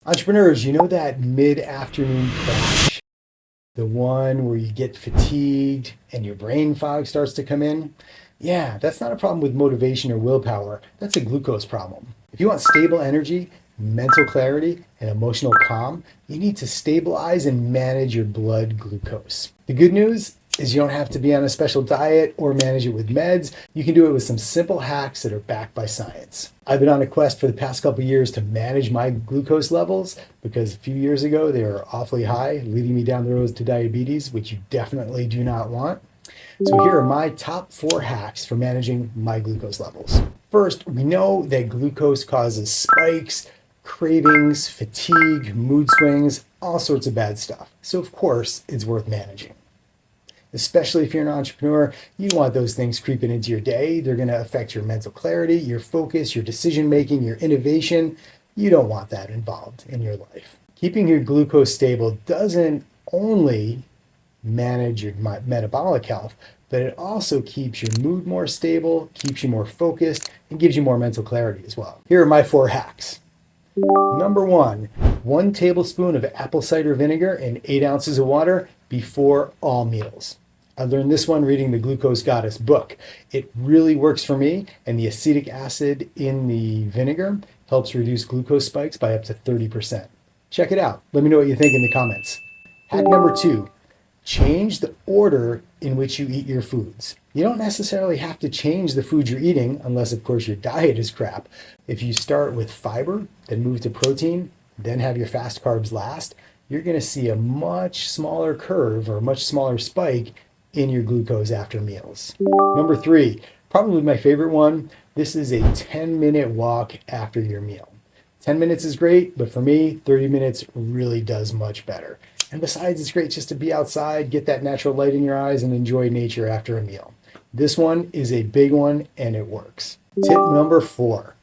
Entrepreneurs, you know that mid-afternoon crash? The one where you get fatigued and your brain fog starts to come in? Yeah, that's not a problem with motivation or willpower. That's a glucose problem. If you want stable energy, mental clarity, and emotional calm, you need to stabilize and manage your blood glucose. The good news is you don't have to be on a special diet or manage it with meds. You can do it with some simple hacks that are backed by science. I've been on a quest for the past couple of years to manage my glucose levels because a few years ago they were awfully high, leading me down the road to diabetes, which you definitely do not want. So here are my top 4 hacks for managing my glucose levels. First, we know that glucose causes spikes, cravings, fatigue, mood swings, all sorts of bad stuff. So of course, it's worth managing. Especially if you're an entrepreneur, you want those things creeping into your day. They're going to affect your mental clarity, your focus, your decision making, your innovation. You don't want that involved in your life. Keeping your glucose stable doesn't only manage your metabolic health, but it also keeps your mood more stable, keeps you more focused, and gives you more mental clarity as well. Here are my 4 hacks. Number 1 tablespoon of apple cider vinegar and 8 ounces of water before all meals. I learned this one reading the Glucose Goddess book. It really works for me, and the acetic acid in the vinegar helps reduce glucose spikes by up to 30%. Check it out. Let me know what you think in the comments. Hack number 2, change the order in which you eat your foods. You don't necessarily have to change the food you're eating unless, of course, your diet is crap. If you start with fiber, then move to protein, then have your fast carbs last, you're going to see a much smaller curve or a much smaller spike in your glucose after meals. Number 3, probably my favorite one, this is a 10-minute walk after your meal. 10 minutes is great, but for me, 30 minutes really does much better. And besides, it's great just to be outside, get that natural light in your eyes, and enjoy nature after a meal. This one is a big one, and it works. Tip number 4,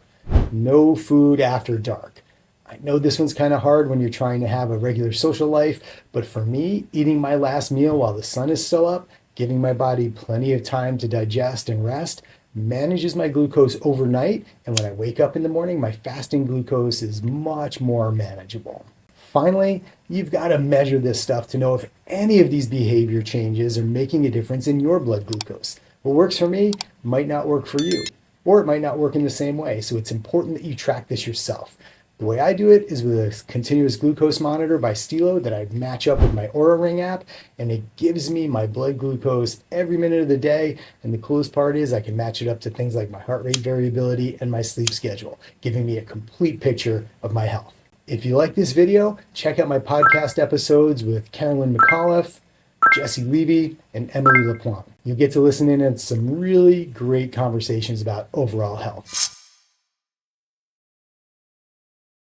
no food after dark. I know this one's kind of hard when you're trying to have a regular social life, but for me, eating my last meal while the sun is still up, giving my body plenty of time to digest and rest, manages my glucose overnight, and when I wake up in the morning, my fasting glucose is much more manageable. Finally, you've got to measure this stuff to know if any of these behavior changes are making a difference in your blood glucose. What works for me might not work for you, or it might not work in the same way, so it's important that you track this yourself. The way I do it is with a continuous glucose monitor by Stilo that I match up with my Oura Ring app, and it gives me my blood glucose every minute of the day. And the coolest part is I can match it up to things like my heart rate variability and my sleep schedule, giving me a complete picture of my health. If you like this video, check out my podcast episodes with Carolyn McAuliffe, Jesse Levy, and Emily LaPlante. You'll get to listen in on some really great conversations about overall health.